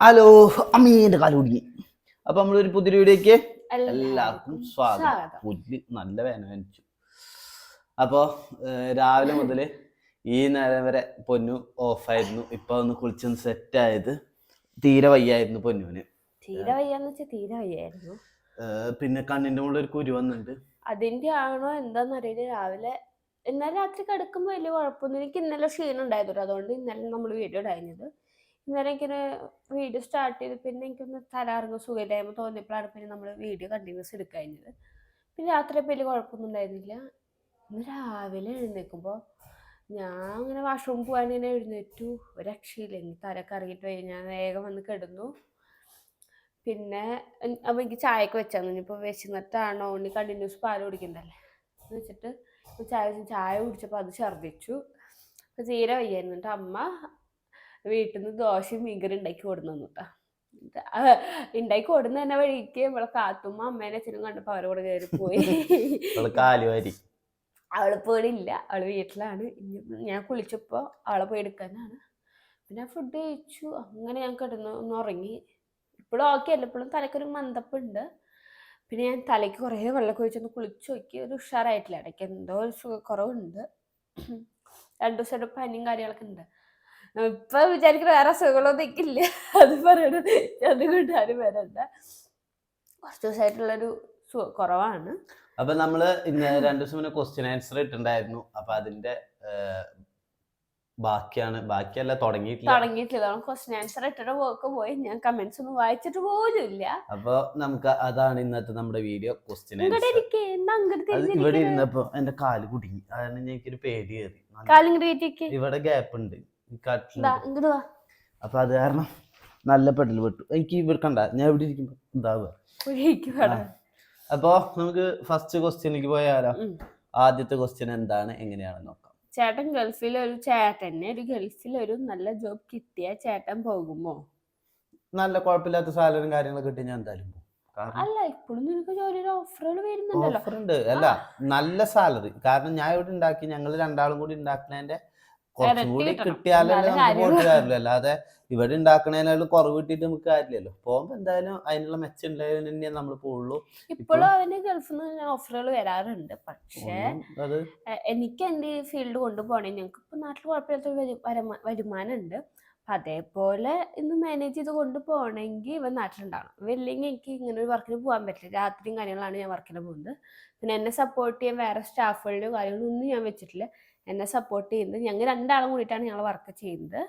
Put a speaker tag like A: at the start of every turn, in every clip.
A: Hello അമ്മീന്റെ കാല് കുടുങ്ങി. അപ്പൊ നമ്മളൊരു പുതിയ വീഡിയോക്ക് എല്ലാവർക്കും സ്വാഗതം. പുല്ല് നല്ല വേദനിച്ചു. അപ്പോ രാവിലെ മുതൽ ഈ നേരം വരെ പൊന്നു ഓഫായിരുന്നു. ഇപ്പൊ ഒന്ന് കുളിച്ചൊന്ന് സെറ്റ് ആയത്. തീരെ വയ്യായിരുന്നു പൊന്നുവിന്.
B: തീരെ വയ്യാന്ന് വെച്ചാൽ തീരെ വയ്യായിരുന്നു.
A: പിന്നെ കണ്ണിന്റെ മുകളിൽ ഒരു കുരു വന്നിട്ടുണ്ട്.
B: അതിന്റെ ആണോ എന്താന്നറിയില്ല. രാവിലെ ഇന്നലെ രാത്രി കിടക്കുമ്പോൾ വലിയ കുഴപ്പമൊന്നും. എനിക്ക് ഇന്നലെ ക്ഷീണം ഉണ്ടായിരുന്നു, അതുകൊണ്ട് ഇന്നലെ നമ്മൾ വീഡിയോ ഇടാഞ്ഞത്. ഇന്നലെ ഇങ്ങനെ വീഡിയോ സ്റ്റാർട്ട് ചെയ്ത് പിന്നെ എനിക്കൊന്ന് തലകറങ്ങും സുഖമില്ലായ്മ തോന്നിയപ്പോഴാണ് പിന്നെ നമ്മൾ വീഡിയോ കണ്ടിന്യൂസ് എടുക്കഴിഞ്ഞത്. പിന്നെ രാത്രി വലിയ കുഴപ്പമൊന്നും ഉണ്ടായിരുന്നില്ല. ഇന്ന് രാവിലെ എഴുന്നേൽക്കുമ്പോൾ ഞാൻ അങ്ങനെ വാഷ്റൂം പോകാൻ ഇങ്ങനെ എഴുന്നേറ്റു. ഒരു രക്ഷയില്ല, എനിക്ക് തലക്ക് ഇറങ്ങിയിട്ട് പോയി. ഞാൻ വേഗം വന്ന് കിടന്നു. പിന്നെ അപ്പം എനിക്ക് ചായയൊക്കെ വെച്ചാൽ ഇനിയിപ്പോൾ വിശന്നിട്ടാണോ ഉണ്ണി കണ്ടിന്യൂസ് പാൽ കുടിക്കണ്ടല്ലേ എന്ന് വെച്ചിട്ട് ചായ കുടിച്ചപ്പോൾ അത് ഛർദ്ദിച്ചു. അപ്പം തീരെ വയ്യായിരുന്നു. എന്നിട്ട് അമ്മ വീട്ടിൽ നിന്ന് ദോശയും മീൻകറി ഉണ്ടാക്കി കൊടുന്നു കേട്ടോ. ഉണ്ടാക്കി കൊടുന്ന തന്നെ വഴിക്ക് നമ്മളെ കാത്തുമ്മ അമ്മേനെ അച്ഛനും കണ്ടപ്പോൾ അവരോട് കയറി പോയി. അവളിപ്പോൾ ഇവിടെ ഇല്ല, അവള് വീട്ടിലാണ്. ഞാൻ കുളിച്ചപ്പോൾ അവളെ പോയി എടുക്കാനാണ്. പിന്നെ ഫുഡ് കഴിച്ചു. അങ്ങനെ ഞാൻ കിടന്നു ഒന്ന് ഉറങ്ങി. ഇപ്പോഴും ഓക്കെ അല്ല, ഇപ്പോഴും തലയ്ക്കൊരു മന്ദപ്പുണ്ട്. പിന്നെ ഞാൻ തലയ്ക്ക് കുറേ വെള്ളമൊക്കെ ഒഴിച്ചൊന്ന് കുളിച്ച് നോക്കി. ഒരു ഉഷാറായിട്ടില്ല, ഇടയ്ക്ക് എന്തോ ഒരു സുഖക്കുറവുണ്ട്. 2 ദിവസമായിട്ട് പനിയും കാര്യങ്ങളൊക്കെ ഉണ്ട്. ഇപ്പൊ വിചാരിക്കുന്ന വേറെ അസുഖങ്ങളൊന്നും എനിക്കില്ല, അത് പറയണത് അതുകൊണ്ട് ആരും വരണ്ട. കുറച്ച് ദിവസമായിട്ടുള്ളൊരു കുറവാണ്.
A: അപ്പൊ നമ്മള് ഇന്ന് 2 ദിവസം മുന്നേ ക്വസ്റ്റ്യൻ ആൻസർ ഇട്ടുണ്ടായിരുന്നു. അപ്പൊ അതിന്റെ ബാക്കിയല്ല തുടങ്ങിയിട്ടില്ല.
B: ക്വസ്റ്റ്യൻ ആൻസർ ഇട്ടിട്ട് വർക്ക് പോയി. ഞാൻ കമന്റ്സ് ഒന്നും വായിച്ചിട്ട് പോലും ഇല്ല.
A: അപ്പൊ നമുക്ക് അതാണ് ഇന്നത്തെ നമ്മുടെ വീഡിയോ. ക്വസ്റ്റ്യൻ ആൻസർ
B: ഇവിടെ
A: ഇരുന്നപ്പോ എന്റെ കാല് കുടുങ്ങി, അതാണ് എനിക്കൊരു പേടി കയറി. ഇവിടെ ഗ്യാപ്പ് ഉണ്ട്. അപ്പൊ അത് കാരണം നല്ല പെടൽ പെട്ടു. എനിക്ക് ഇവിടെ കണ്ട ഞാൻ എവിടെ ഇരിക്കുമ്പോ ഇതാവുക. അപ്പൊ നമുക്ക് ഫസ്റ്റ് ക്വസ്റ്റ്യനിലേക്ക് പോയാലോ? ആദ്യത്തെ ക്വസ്റ്റ്യൻ എന്താണ്, എങ്ങനെയാണെന്ന് നോക്കാം.
B: ചേട്ടൻ ഗൾഫിൽ ഒരു നല്ല ജോബ് കിട്ടിയ ചേട്ടൻ പോകുമോ?
A: നല്ല കുഴപ്പമില്ലാത്ത സാലറിയും കാര്യങ്ങളൊക്കെ കിട്ടി ഞാൻ എന്തായാലും പോകും.
B: അല്ല, ഇപ്പോഴും നിനക്ക് ജോലിയുടെ ഓഫറുകൾ വരുന്നുണ്ടല്ലോ.
A: ഓഫർ ഉണ്ട്, അല്ല നല്ല സാലറി. കാരണം ഞാൻ ഇവിടെ ഉണ്ടാക്കി, ഞങ്ങൾ രണ്ടാളും കൂടി ഉണ്ടാക്കുന്നതിന്റെ കുറച്ചും കൂടി കിട്ടിയാലല്ലേ നമുക്ക് പോയിട്ട് കാര്യമില്ല. അല്ലാതെ ഇവിടെ ഉണ്ടാക്കണേലും കുറവ് കിട്ടിയിട്ട് നമുക്ക് കാര്യമില്ലല്ലോ. പോകുമ്പോ എന്തായാലും അതിനുള്ള മെച്ചം ഉണ്ടായതിന് തന്നെ നമ്മൾ പോവുള്ളൂ.
B: ഇപ്പോഴും അവന് ഗൾഫിൽ നിന്ന് ഓഫറുകൾ വരാറുണ്ട്. പക്ഷേ എനിക്ക് എന്റെ ഈ ഫീൽഡ് കൊണ്ടുപോകണേ, ഞങ്ങൾക്ക് ഇപ്പൊ നാട്ടിൽ കുഴപ്പമില്ലാത്ത വരുമാനം ഉണ്ട്. അതേപോലെ ഇന്ന് മാനേജ് ചെയ്ത് കൊണ്ടുപോകണമെങ്കിൽ ഇവൻ നാട്ടിലുണ്ടാവണം. ഇവല്ലെങ്കിൽ എനിക്ക് ഇങ്ങനെ ഒരു വർക്കിന് പോകാൻ പറ്റില്ല. രാത്രിയും കാര്യങ്ങളാണ് ഞാൻ വർക്കിന് പോകുന്നത്. പിന്നെ എന്നെ സപ്പോർട്ട് ചെയ്യാൻ വേറെ സ്റ്റാഫുകളുടെയോ കാര്യങ്ങളൊന്നും ഞാൻ വെച്ചിട്ടില്ല. എന്നെ സപ്പോർട്ട് ചെയ്യുന്നത് ഞങ്ങൾ രണ്ടാളും കൂടിയിട്ടാണ് ഞങ്ങൾ വർക്ക് ചെയ്യുന്നത്.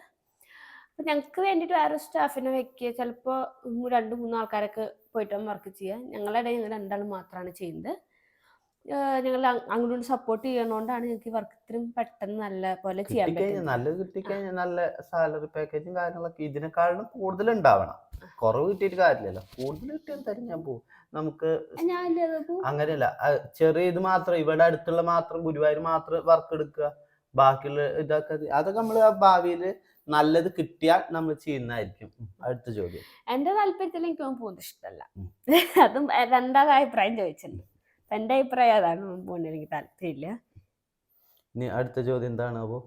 B: അപ്പം ഞങ്ങൾക്ക് വേണ്ടിയിട്ട് വേറെ സ്റ്റാഫിനെ വെക്കുക, ചിലപ്പോൾ 2-3 ആൾക്കാരൊക്കെ പോയിട്ട് വർക്ക് ചെയ്യുക. ഞങ്ങളുടെ ഞങ്ങൾ രണ്ടാളും മാത്രമാണ് ചെയ്യുന്നത്. ഞങ്ങൾ അങ്ങോട്ട് സപ്പോർട്ട് ചെയ്യണോണ്ടാണ് ഞങ്ങൾക്ക് വർക്ക് ഇത്രയും പെട്ടെന്ന് നല്ല പോലെ ചെയ്യാൻ പറ്റും.
A: നല്ലത് കിട്ടിക്കഴിഞ്ഞാൽ നല്ല സാലറി പാക്കേജും കാര്യങ്ങളൊക്കെ ഇതിനെക്കാളും കൂടുതൽ ഉണ്ടാവണം. കുറവ് കിട്ടിയിട്ട് കാര്യമില്ലല്ലോ, കൂടുതൽ കിട്ടിയാൽ തരും ഞാൻ പോകും. നമുക്ക് അങ്ങനെയല്ല, ചെറിയ ഇത് മാത്രം ഇവിടെ അടുത്തുള്ള മാത്രം ഗുരുവായൂർ മാത്രം വർക്ക് എടുക്കുക, ബാക്കിയുള്ള ഇതൊക്കെ അതൊക്കെ നമ്മള് ഭാവിയിൽ നല്ലത് കിട്ടിയാൽ നമ്മൾ ചെയ്യുന്നതായിരിക്കും. അടുത്ത ചോദ്യം.
B: എന്റെ താല്പര്യത്തിൽ എനിക്ക് പോകുന്നത് ഇഷ്ടമല്ല. അതും രണ്ടാമത് അഭിപ്രായം ചോദിച്ചിട്ടുണ്ട്. എന്റെ അഭിപ്രായം അതാണ്, പോകുന്നത് എനിക്ക് താല്പര്യമില്ല.
A: ഇനി അടുത്ത ചോദ്യം എന്താണാവോ?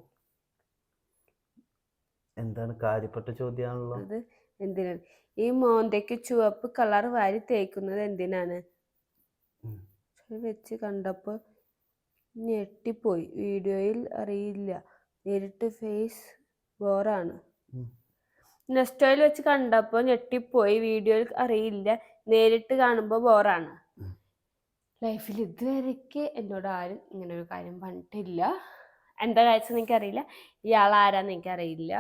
A: എന്താണ് കാര്യപ്പെട്ട ചോദ്യമാണല്ലോ.
B: അത് എന്തിനാണ് ഈ മോന്തയ്ക്ക് ചുവപ്പ് കളർ വാരി തേക്കുന്നത് എന്തിനാണ് വെച്ച് കണ്ടപ്പോൾ ഞെട്ടിപ്പോയി. വീഡിയോയിൽ അറിയില്ല, നേരിട്ട് ഫേസ് ബോറാണ്. നെക്സ്റ്റ് ഓയിൽ വെച്ച് കണ്ടപ്പോൾ ഞെട്ടിപ്പോയി. വീഡിയോയിൽ അറിയില്ല, നേരിട്ട് കാണുമ്പോൾ ബോറാണ്. ലൈഫിൽ ഇതുവരെയ്ക്ക് എന്നോട് ആരും ഇങ്ങനെ ഒരു കാര്യം പറഞ്ഞിട്ടില്ല. എന്താ കാര്യം എനിക്കറിയില്ല, ഇയാൾ ആരാന്ന് എനിക്കറിയില്ല.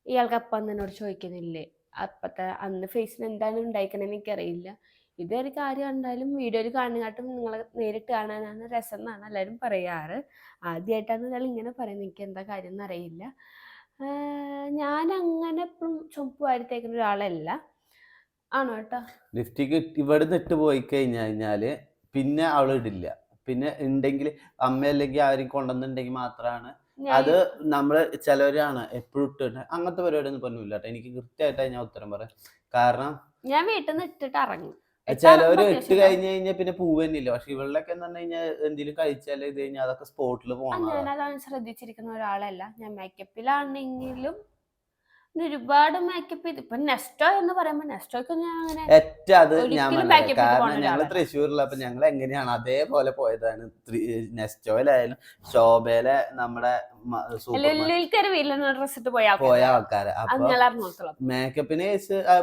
B: ഇയാൾക്ക് അപ്പം എന്നോട് ചോദിക്കുന്നില്ലേ അപ്പത്തെ അന്ന് ഫേസിന് എന്താണ് ഉണ്ടായിക്കണെന്ന് എനിക്കറിയില്ല. ഇതുവരെ കാര്യം കണ്ടാലും വീഡിയോയിൽ കാണുന്നതായിട്ടും നിങ്ങൾ നേരിട്ട് കാണാനാണ് രസം എന്നാണ് എല്ലാവരും പറയാറ്. ആദ്യമായിട്ടാണ് ഇയാൾ ഇങ്ങനെ പറയുന്നത്. എനിക്ക് എന്താ കാര്യം എന്നറിയില്ല. ഞാൻ അങ്ങനെ എപ്പോഴും ചുമപ്പ് വാരിത്തേക്കുന്ന ഒരാളല്ല. ആണോ കേട്ടോ?
A: ലിഫ്റ്റിക്ക് ഇവിടെ നിട്ട് പോയി കഴിഞ്ഞാല് പിന്നെ അവള് ഇടില്ല. പിന്നെ ഉണ്ടെങ്കിൽ അമ്മ അല്ലെങ്കിൽ ആരും കൊണ്ടുവന്നിട്ടുണ്ടെങ്കിൽ മാത്രമാണ് അത്. നമ്മള് ചിലവരാണ് എപ്പോഴും ഇട്ടിട്ട് അങ്ങനത്തെ പരിപാടി ഒന്നും പറഞ്ഞില്ല കേട്ടോ. എനിക്ക് കൃത്യമായിട്ട് ഞാൻ ഉത്തരം പറയാം. കാരണം
B: ഞാൻ വീട്ടിൽ നിന്ന് ഇട്ടിട്ട് ഇറങ്ങും.
A: ചിലവര് ഇട്ട് കഴിഞ്ഞ് കഴിഞ്ഞാൽ പിന്നെ പൂവന്നില്ല. പക്ഷെ ഇവളിലൊക്കെ എന്ന് പറഞ്ഞു കഴിഞ്ഞാൽ എന്തെങ്കിലും കഴിച്ചാൽ ഇത് കഴിഞ്ഞാൽ അതൊക്കെ സ്പോട്ടിൽ പോകണം.
B: ഞാൻ അതാണ് ശ്രദ്ധിച്ചിരിക്കുന്ന ഒരാളല്ല. ഞാൻ മേക്കപ്പിലാണെങ്കിലും പിന്നെ ഒരുപാട് മേക്കപ്പ് ചെയ്ത് ഇപ്പൊ നെസ്റ്റോ എന്ന് പറയുമ്പോ നെസ്റ്റോക്ക് ഞാൻ അങ്ങനെ
A: ഏറ്റവും അത് ഞാൻ
B: ഒരിക്കലും
A: പറഞ്ഞത്
B: makeup ഇട്ട്
A: കാരണം
B: പോണ
A: ഞങ്ങള്
B: ഒരാളല്ല.
A: തൃശ്ശൂരിലപ്പൊ ഞങ്ങൾ എങ്ങനെയാണ് അതേപോലെ പോയതാണ്. നെസ്റ്റോയിലായാലും ശോഭയിലെ നമ്മുടെ സൂപ്പർ
B: ലുലുവിൽക്കൊരു വീട്ടിൽ ഡ്രസ് ഇട്ട് പോയ
A: പോയ ആൾക്കാരെ.
B: അത്
A: അപ്പൊ
B: ഞാൻ അറിഞ്ഞോളാം.
A: മേക്കപ്പിന്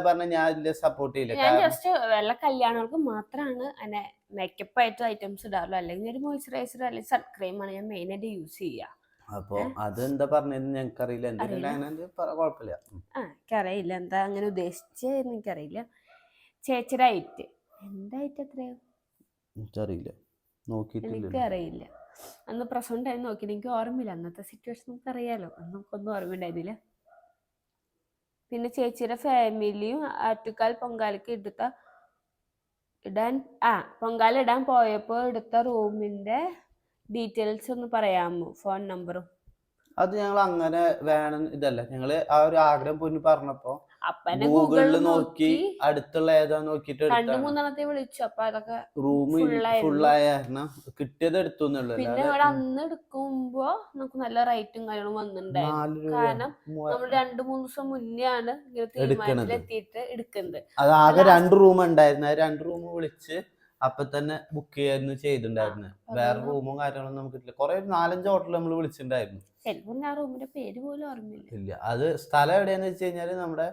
A: പറഞ്ഞ ഞാൻ ഇതില് സപ്പോർട്ട് ചെയ്യില്ല.
B: ഞാൻ
A: കാരണം
B: ജസ്റ്റ് വല്ല കല്യാണങ്ങൾക്ക് മാത്രമാണ് അങ്ങനെ മേക്കപ്പ് ആയിട്ട് ഐറ്റംസ് ഇടാറുള്ളൂ. അല്ലെങ്കിൽ ഒരു മോയ്സ്ചറൈസർ അല്ലെങ്കിൽ സൺക്രീം ആണ് ഞാൻ മെയിൻ ആയിട്ട് യൂസ് ചെയ്യുക.
A: അപ്പൊ അതെന്താ പറഞ്ഞതെന്ന് ഞങ്ങൾക്കറിയില്ല. എന്തെങ്കിലും കുഴപ്പമില്ല.
B: എനിക്കറിയില്ല എന്താ അങ്ങനെ ഉദ്ദേശിച്ചെന്ന് എനിക്കറിയില്ല. ചേച്ചിയുടെ ഹൈറ്റ് എന്താ ഹൈറ്റ് എത്രയോ
A: എനിക്കറിയില്ല, നോക്കിയിട്ടില്ല.
B: എനിക്കറിയില്ല. അന്ന് പ്രസന്റ് ടൈം നോക്കി എനിക്ക് ഓർമ്മയില്ല. അന്നത്തെ സിറ്റുവേഷൻ നമുക്ക് അറിയാലോ. അന്ന് നമുക്കൊന്നും ഓർമ്മയുണ്ടായിരുന്നില്ല. പിന്നെ ചേച്ചിയുടെ ഫാമിലിയും ആറ്റുകാൽ പൊങ്കാലയ്ക്ക് പൊങ്കാല ഇടാൻ പോയപ്പോ എടുത്ത റൂമിന്റെ ഡീറ്റെയിൽസ് ഒന്ന് പറയാമോ? ഫോൺ നമ്പറും.
A: അത് ഞങ്ങൾ അങ്ങനെ വേണം ഇതല്ല, ഞങ്ങള് ആ ഒരു ആഗ്രഹം പൊന്നു പറഞ്ഞപ്പോ
B: അപ്പനെ
A: ഗൂഗിളിൽ നോക്കി അടുത്തുള്ള ഏതാ നോക്കിട്ട്
B: 2-3 വിളിച്ചു. അപ്പൊ അതൊക്കെ
A: റൂം ഫുള്ളായ കാരണം കിട്ടിയത് എടുത്തു.
B: പിന്നെ അവിടെ അന്ന് എടുക്കുമ്പോ നമുക്ക് നല്ല റേറ്റും കാര്യങ്ങളും വന്നിട്ടുണ്ടായിരുന്നു. കാരണം നമ്മൾ 2-3 ദിവസം മുന്നേ ആണ് ഇങ്ങനെ തീരുമാനത്തിലെത്തിയിട്ട് എടുക്കുന്നത്.
A: അത് ആകെ 2 റൂം ഉണ്ടായിരുന്നു. ആ 2 റൂം വിളിച്ച് അപ്പൊ തന്നെ ബുക്ക് ചെയ്യായിരുന്നു ചെയ്തിട്ടുണ്ടായിരുന്നു. വേറെ റൂമും കാര്യങ്ങളൊന്നും നമുക്ക് കിട്ടില്ല. കുറെ 4-5 ഹോട്ടൽ നമ്മൾ വിളിച്ചിട്ടുണ്ടായിരുന്നു.
B: ആ റൂമിന്റെ പേര് പോലും ഓർമ്മയില്ല.
A: ഇല്ല. അത് സ്ഥലം എവിടെയാന്ന് വെച്ച് കഴിഞ്ഞാല് നമ്മുടെ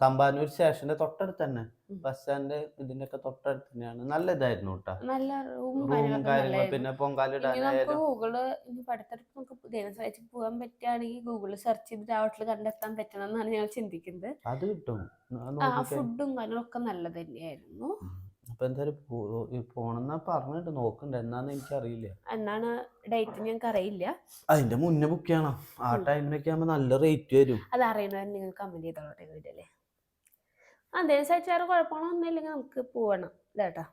A: തമ്പാനൂർ സ്റ്റേഷന്റെ തൊട്ടടുത്ത് തന്നെ, ബസ് സ്റ്റാൻഡ് ഇതിന്റെ ഒക്കെ തൊട്ടടുത്ത് തന്നെയാണ്. നല്ല ഇതായിരുന്നു കേട്ടോ,
B: നല്ല റൂമും
A: കാര്യങ്ങൾ. പിന്നെ പൊങ്കാലിടാനായാലും
B: ഗൂഗിള് ഇനി അടുത്തടുത്ത് നമുക്ക് ദൈവം സഹായിച്ച് പോകാൻ പറ്റുകയാണെങ്കിൽ ഗൂഗിളിൽ സെർച്ച് ചെയ്തിട്ട് ആ ഹോട്ടൽ കണ്ടെത്താൻ പറ്റണം എന്നാണ് ഞങ്ങൾ ചിന്തിക്കുന്നത്.
A: അത് കിട്ടും.
B: ഫുഡും കാര്യങ്ങളൊക്കെ നല്ലത് തന്നെയായിരുന്നു.
A: അപ്പൊ എന്തായാലും പോണെന്നാ പറഞ്ഞിട്ട് നോക്കണ്ട. എന്നാന്ന് എനിക്കറിയില്ല.
B: എന്നാണ് ഡേറ്റ് ഞങ്ങൾക്ക് അറിയില്ല.
A: അതിന്റെ മുന്നേ ബുക്ക് ചെയ്യണം. ആ ടൈമിനൊക്കെ ആകുമ്പോ നല്ല റേറ്റ് വരും.
B: അത് അറിയണവർ നിങ്ങൾ കമന്റ് ചെയ്തോട്ടെ വീഡിയോയില്. അതനുസരിച്ച് വേറെ കുഴപ്പങ്ങളൊന്നും ഇല്ലെങ്കിൽ നമുക്ക് പോവണം കേട്ടാ.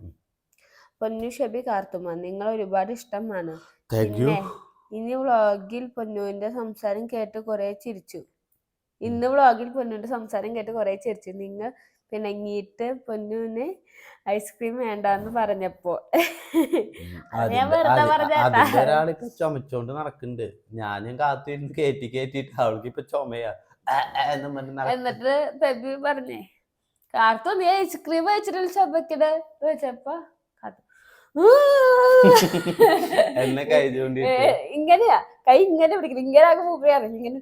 B: പൊന്നു ഷെബി കാർത്തുമ്മ, നിങ്ങൾ ഒരുപാട് ഇഷ്ടമാണ്. പിന്നെ ഇനി വ്ളോഗിൽ പൊന്നുവിന്റെ സംസാരം കേട്ട് കുറെ ചിരിച്ചു. നിങ്ങൾ പിണങ്ങിയിട്ട് പൊന്നുവിന് ഐസ്ക്രീം വേണ്ടെന്ന് പറഞ്ഞപ്പോ ഞാൻ വെറുതെ
A: ഒരാളിപ്പോ ചുമച്ചോണ്ട് നടക്കുന്നുണ്ട്. ഞാനും കാത്തിരുന്ന് കേറ്റിട്ട് അവൾക്ക് ഇപ്പൊ ചുമയാ.
B: എന്നിട്ട് ബേബി പറഞ്ഞേ, കാർത്തു നീ ഐസ്ക്രീം വെച്ചിട്ട് ചുമക്കണ വെച്ചപ്പോ ഇങ്ങനെയാ കൈ ഇങ്ങനെ പിടിക്കണം. ഇങ്ങനെ ആകെ മൂപ്പയാണ് ഇങ്ങനെ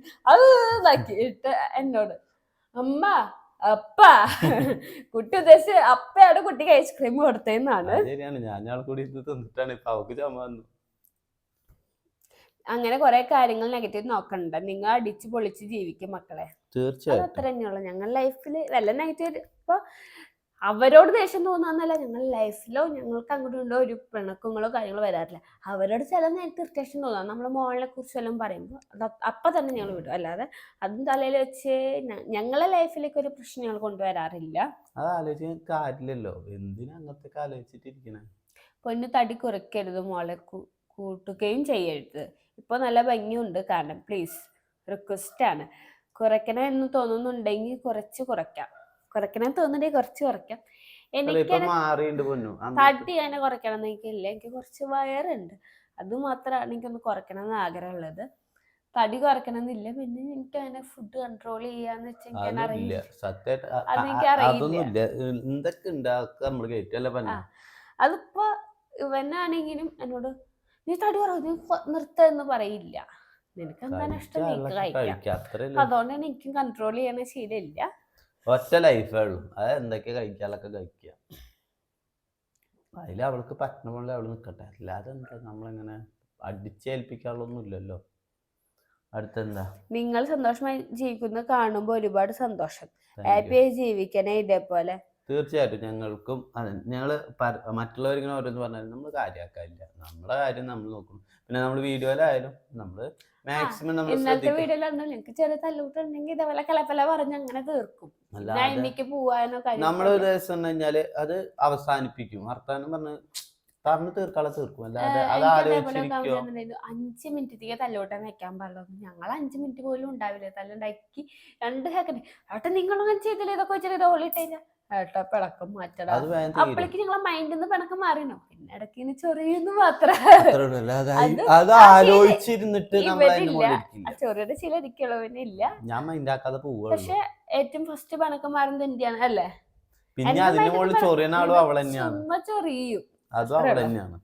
B: ഇട്ട് എന്നോട് അമ്മ അപ്പ കുട്ടി ഉദ്ദേശിച്ച് അപ്പയാണ് കുട്ടിക്ക് ഐസ്ക്രീം കൊടുത്തതെന്നാണ്. അങ്ങനെ കുറെ കാര്യങ്ങൾ നെഗറ്റീവ് നോക്കണ്ട. നിങ്ങൾ അടിച്ചു പൊളിച്ച് ജീവിക്കും മക്കളെ.
A: തീർച്ചയായും
B: അത്ര തന്നെയുള്ളു. ഞങ്ങൾ ലൈഫില് വല്ല നെഗറ്റീവ് ഇപ്പൊ അവരോട് ദേഷ്യം തോന്നാന്നല്ല, ഞങ്ങൾ ലൈഫിലോ ഞങ്ങൾക്ക് അങ്ങോട്ടുണ്ടോ ഒരു പിണക്കങ്ങളോ കാര്യങ്ങളോ വരാറില്ല. അവരോട് ചില നേരത്തെ ഇറിറ്റേഷൻ തോന്നാം. നമ്മളെ മോളെ കുറിച്ച് എല്ലാം പറയുമ്പോൾ അപ്പൊ തന്നെ ഞങ്ങൾ വിടും. അല്ലാതെ അതും തലയിൽ വെച്ച് ഞങ്ങളെ ലൈഫിലേക്ക് ഒരു പ്രശ്നം ഞങ്ങൾ കൊണ്ടുവരാറില്ല.
A: അത് ആലോചിക്കാൻ കാര്യമില്ലല്ലോ, എന്തിനാ അങ്ങനത്തെ ആലോചിച്ചിട്ടിരിക്കണേ.
B: പൊന്നു തടി കുറയ്ക്കരുത് മോളെ, കൂട്ടുകയും ചെയ്യരുത്. ഇപ്പൊ നല്ല ഭംഗിയുണ്ട് കാരണം പ്ലീസ് റിക്വസ്റ്റ് ആണ്. കുറയ്ക്കണം എന്ന് തോന്നുന്നുണ്ടെങ്കിൽ കുറയ്ക്കണം തോന്നുന്നുണ്ടെങ്കിൽ കുറച്ച് കുറയ്ക്കാം. എനിക്ക് തടി അങ്ങനെ കുറയ്ക്കണം എന്ന് എനിക്കില്ല. എനിക്ക് കുറച്ച് വയറുണ്ട്, അത് മാത്രമാണ് എനിക്കൊന്ന് കുറയ്ക്കണം എന്ന് ആഗ്രഹമുള്ളത്. തടി കുറയ്ക്കണം എന്നില്ല. പിന്നെ എനിക്ക് അങ്ങനെ ഫുഡ് കൺട്രോൾ ചെയ്യാന്ന് വെച്ചാൽ അറിയില്ല. അതിപ്പോ ഇവനാണെങ്കിലും എന്നോട് നീ തടി കുറവ് നിർത്ത പറയില്ല. നിനക്ക് എന്താണ് ഇഷ്ടം നീക്ക് കഴിക്കാം. അതുകൊണ്ട് തന്നെ എനിക്കും കൺട്രോൾ ചെയ്യണ ശീലമില്ല.
A: ഒറ്റ ലൈഫേ ഉള്ളൂ, അത് എന്തൊക്കെ കഴിക്കാനൊക്കെ കഴിക്കുക. അതിൽ അവൾക്ക് പറ്റണ പോലെ അവള് നിൽക്കട്ടെ. അല്ലാതെ എന്താ നമ്മളിങ്ങനെ അടിച്ചേൽപ്പിക്കാനുള്ളൊന്നും ഇല്ലല്ലോ. അടുത്തെന്താ?
B: നിങ്ങൾ സന്തോഷമായി ജീവിക്കുന്നത് കാണുമ്പോൾ ഒരുപാട് സന്തോഷം. ഹാപ്പിയായി ജീവിക്കണേ ഇതേപോലെ.
A: തീർച്ചയായിട്ടും ഞങ്ങൾക്കും ഞങ്ങള് മറ്റുള്ളവരിങ്ങനെ ഓരോന്ന് പറഞ്ഞാലും നമ്മൾ കാര്യമാക്കാനില്ല. നമ്മുടെ കാര്യം നമ്മൾ നോക്കണം. പിന്നെ നമ്മൾ വീഡിയോയിലായാലും നമ്മള് മാക്സിമം
B: ഇന്നത്തെ വീഡിയോയിലാണല്ലോ ഞങ്ങൾക്ക് ചെറിയ തല്ലൂട്ടുണ്ടെങ്കിൽ ഇതേപോലെ കലപ്പല പറഞ്ഞ് അങ്ങനെ തീർക്കും.
A: നമ്മള് ഒരു ദിവസം കഴിഞ്ഞാല് അത് അവസാനിപ്പിക്കും. വർത്താനം പറഞ്ഞു തീർക്കാളെ തീർക്കും. അല്ലാതെ അത് ആലോചിച്ചിരിക്കോ.
B: 5 മിനിറ്റ് തല്ലോട്ടം വെക്കാൻ പാടുള്ളൂ. ഞങ്ങൾ 5 മിനിറ്റ് പോലും ഉണ്ടാവില്ല. തല്ലുണ്ടാക്കി 2 സെക്കൻഡ് ആട്ടെ നിങ്ങളങ്ങനെ ചെയ്തില്ല, ഇതൊക്കെ വെച്ചിട്ട് ഓളിട്ടേഞ്ഞ ഏട്ടാ പിണക്കം മാറ്റടാ.
A: അത് വേഗം തീരും.
B: അപ്പോഴേക്ക് ഞങ്ങളെ മൈൻഡിൽ നിന്ന് പിണക്കം മാറിനോ, പിന്നെ ഇടയ്ക്ക് ചൊറിയുന്നു മാത്രം.
A: അത്രേ ഉള്ളൂ. അല്ലാതെ അത് ആലോചിച്ചിരുന്നിട്ട് നമ്മൾ അതിന്റെ മുകളിൽ ഇരിക്കില്ല.
B: ചൊറിയുടെ ശീലം ഇരിക്കുള്ളവനില്ല.
A: ഞാൻ മൈൻഡാക്കാതെ പോവുള്ളൂ.
B: പക്ഷെ ഏറ്റവും ഫസ്റ്റ് പിണക്കം മാറുന്നത് എന്റെയാണ് അല്ലേ.
A: പിന്നെ അതിന്റെ മുകളിൽ ചൊറിയുന്ന ആളും അവൾ തന്നെയാണ്.
B: ചുമ്മാ ചൊറിയും.
A: അതും അവൾ തന്നെയാണ്.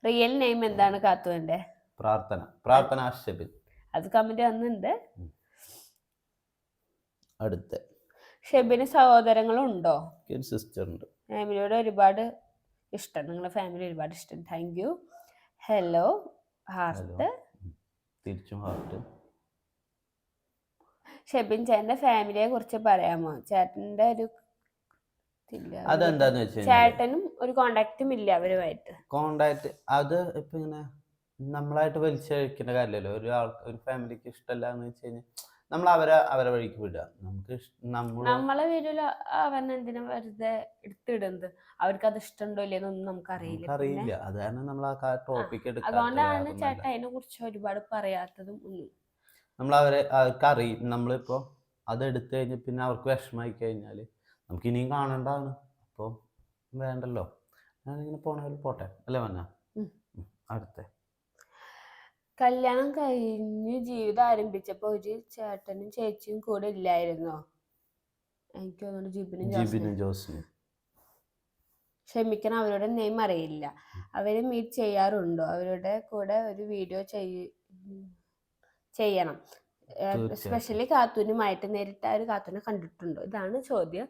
B: റിയൽ നെയിം എന്താണ് കാത്തുവിന്റെ?
A: പ്രാർത്ഥന. പ്രാർത്ഥന ഷെബിൻ.
B: അത് കമന്റ് വന്നിട്ടുണ്ട്.
A: അടുത്ത
B: ഷെബിന് സഹോദരങ്ങളും ഉണ്ടോ?
A: സിസ്റ്റർ ഉണ്ട്.
B: ഫാമിലിയോട് ഒരുപാട് ഇഷ്ടം. നിങ്ങളുടെ ഫാമിലി ഒരുപാട് ഇഷ്ടം. Thank you. Hello heart.
A: തിരിച്ചും ഹാർട്ട്.
B: ഷെബിൻ ചേട്ടന്റെ ഫാമിലിയെ കുറിച്ച് പറയാമോ? ചേട്ടന്റെ ഒരു
A: അതെന്താന്ന് വെച്ചാൽ
B: ചേട്ടനും ഒരു കോണ്ടാക്റ്റും ഇല്ല അവരുമായിട്ട്.
A: കോണ്ടാക്ട് അത് ഇപ്പൊ ഇങ്ങനെ നമ്മളായിട്ട് വലിച്ചഴിക്കേണ്ട കാര്യമല്ലോ. ഒരു ഫാമിലിക്ക് ഇഷ്ടമല്ല എന്ന് വെച്ച് കഴിഞ്ഞാൽ നമ്മൾ അവരെ വഴിക്ക് വിടുക. നമുക്ക്
B: നമ്മളെ വീട്ടിൽ അവൻ എന്തിനാ വെറുതെ എടുത്തിടുന്നത്? അവർക്ക് അത് ഇഷ്ടമുണ്ടോ ഇല്ലെന്നൊന്നും നമുക്കറിയില്ല.
A: അത് കാരണം നമ്മൾ ആ ടോപ്പിക് എടുക്കുക.
B: അതുകൊണ്ടാണ് ചേട്ടൻ അതിനെ കുറിച്ച് ഒരുപാട് പറയാത്തതും ഒന്നും.
A: നമ്മൾ അവർക്ക് അറിയും. നമ്മളിപ്പോ അത് എടുത്തു കഴിഞ്ഞാൽ പിന്നെ അവർക്ക് വിഷമായി കഴിഞ്ഞാല് നമുക്ക് ഇനിയും കാണണ്ടാണ്. അപ്പോൾ വേണ്ടല്ലോ. ഞാനിങ്ങനെ പോണേലും പോട്ടെ അല്ലേ പറഞ്ഞ. അടുത്ത
B: കല്യാണം കഴിഞ്ഞ് ജീവിതം ആരംഭിച്ചപ്പോ ഒരു ചേട്ടനും ചേച്ചിയും കൂടെ ഇല്ലായിരുന്നോ? എനിക്ക് തോന്നുന്നു ജിബിനും ജോസിനും. ക്ഷമിക്കണം, അവരുടെ നെയിം അറിയില്ല. അവര് മീറ്റ് ചെയ്യാറുണ്ടോ? അവരുടെ കൂടെ ഒരു വീഡിയോ ചെയ്യണം. എസ്പെഷ്യലി കാത്തൂനുമായിട്ട് നേരിട്ട് ഒരു കാത്തൂനെ കണ്ടിട്ടുണ്ടോ? ഇതാണ് ചോദ്യം.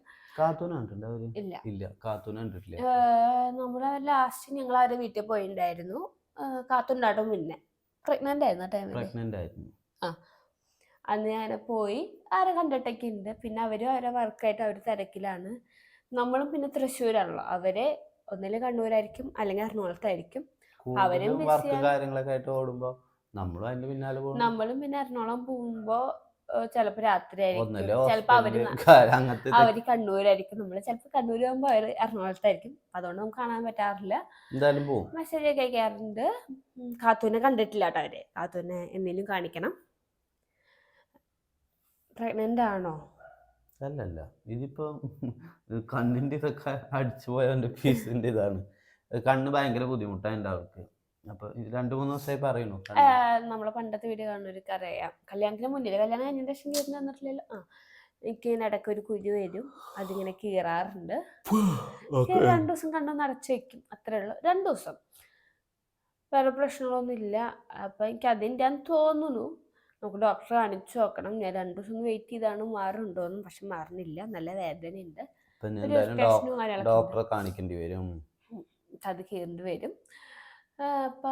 B: നമ്മള് ലാസ്റ്റ് ഞങ്ങൾ അവരുടെ വീട്ടിൽ പോയിണ്ടായിരുന്നു. കാത്തുണ്ടായിട്ടും പിന്നെ പ്രഗ്നന്റ് ആയിരുന്നു ആ ടൈമിൽ. അന്ന് ഞാൻ പോയി ആരെ കണ്ടിട്ടൊക്കെ ഉണ്ട്. പിന്നെ അവരും അവരെ വർക്കായിട്ട് അവർ തിരക്കിലാണ്. നമ്മളും പിന്നെ തൃശ്ശൂരാണല്ലോ. അവരെ ഒന്നില് കണ്ണൂരായിരിക്കും അല്ലെങ്കിൽ എറണാകുളത്തായിരിക്കും. അവരും നമ്മളും പിന്നെ എറണാകുളം പോകുമ്പോ ചിലപ്പോ രാത്രി ആയിരിക്കും, ചിലപ്പോ അവര് കണ്ണൂരായിരിക്കും. നമ്മള് ചിലപ്പോ കണ്ണൂർ പോകുമ്പോ അവര് എറണാകുളത്തായിരിക്കും. അതുകൊണ്ട് നമുക്ക് കാണാൻ പറ്റാറില്ല. മെസ്സേജ് ഒക്കെ അയക്കാറുണ്ട്. കാത്തൂനെ കണ്ടിട്ടില്ല കേട്ടോ അവര്. കാത്തൂനെ എന്തെങ്കിലും കാണിക്കണം. പ്രഗ്നന്റ് ആണോ?
A: അല്ലല്ല, ഇതിപ്പോ കണ്ണിന്റെ ഇതൊക്കെ അടിച്ചു പോയതിന്റെ പീസിന്റെ ഇതാണ്. കണ്ണ് ഭയങ്കര ബുദ്ധിമുട്ടാണ് അവർക്ക്. അപ്പൊ 2-3 ദിവസമായി പറയുന്നു.
B: നമ്മളെ പണ്ടത്തെ വീഡിയോ കാണുന്നവർക്ക് അറിയാം. കല്യാണത്തിന് മുന്നിൽ, കല്യാണം കഴിഞ്ഞ ശേഷം കീറുന്ന തന്നിട്ടില്ലല്ലോ. എനിക്ക് ഇടയ്ക്ക് ഒരു കുരു വരും, അതിങ്ങനെ കീറാറുണ്ട്. 2 ദിവസം കണ്ണൊന്ന് അടച്ചു വെക്കും, അത്രേ ഉള്ളൂ. 2 ദിവസം വേറെ പ്രശ്നങ്ങളൊന്നും ഇല്ല. അപ്പൊ എനിക്ക് അതിൻ്റെ തോന്നുന്നു. നമുക്ക് ഡോക്ടറെ കാണിച്ചു നോക്കണം. ഞാൻ 2 ദിവസം വെയിറ്റ് ചെയ്താണ് മാറുന്നുണ്ടോന്നും. പക്ഷെ മാറുന്നില്ല, നല്ല വേദനയുണ്ട്.
A: ഡോക്ടറെ കാണിക്കേണ്ടി വരും,
B: അത് കീറേണ്ടി വരും. അപ്പൊ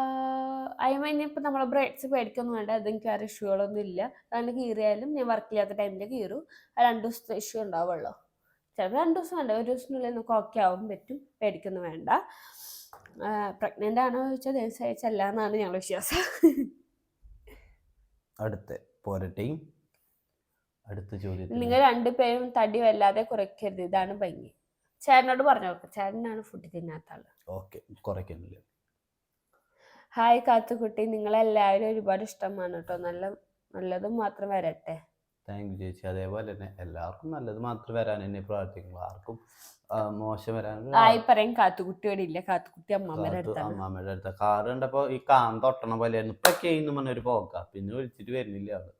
B: ഇനിയിപ്പോൾ നമ്മളെ ബ്രൈഡ്സ് പേടിക്കൊന്നും വേണ്ട. അതെനിക്ക് വേറെ ഇഷ്യൂകളൊന്നും ഇല്ല. അതിന് കീറിയാലും ഞാൻ വർക്ക് ചെയ്യാത്ത ടൈമിൽ കീറും. 2 ദിവസത്തെ ഇഷ്യൂ ഉണ്ടാവുള്ളൂ. ചിലപ്പോൾ 2 ദിവസം വേണ്ട, 1 ദിവസത്തിനുള്ളിൽ നമുക്ക് ഓക്കെ ആവാൻ പറ്റും. പേടിക്കൊന്നും വേണ്ട. പ്രഗ്നന്റ് ആണോ ചോദിച്ചാൽ ദിവസമല്ല എന്നാണ് ഞങ്ങളുടെ വിശ്വാസം.
A: അടുത്ത ചോദ്യം.
B: നിങ്ങൾ 2 പേരും തടി വല്ലാതെ കുറയ്ക്കരുത്, ഇതാണ് ഭംഗി. ചേട്ടനോട് പറഞ്ഞു നോക്കാം. ചേട്ടനാണ് ഫുഡ് തിന്നാത്ത ആള്.
A: ഓക്കെ, കുറയ്ക്കുന്നില്ല.
B: ഹായ് കാത്തുകുട്ടി, നിങ്ങളെല്ലാവരും ഒരുപാട് ഇഷ്ടമാണ് കേട്ടോ. നല്ലതും മാത്രം വരട്ടെ.
A: താങ്ക് യു ചേച്ചി. അതേപോലെ തന്നെ എല്ലാവർക്കും നല്ലത് മാത്രം വരാൻ എന്നെ പ്രാർത്ഥിക്കുന്നു. ആർക്കും മോശം വരാൻ
B: പറയും. കാത്തുകുട്ടിയോടെ ഇല്ല, കാത്തുകുട്ടി അമ്മാമ്മയുടെ
A: അടുത്ത കാറ് കണ്ടപ്പോ ഈ കാൻ തൊട്ടണ പോലെയായിരുന്നു. ഇപ്പൊ കേന്ന് പറഞ്ഞൊരു പോക്ക. പിന്നെ വിളിച്ചിട്ട് വരുന്നില്ല അവള്.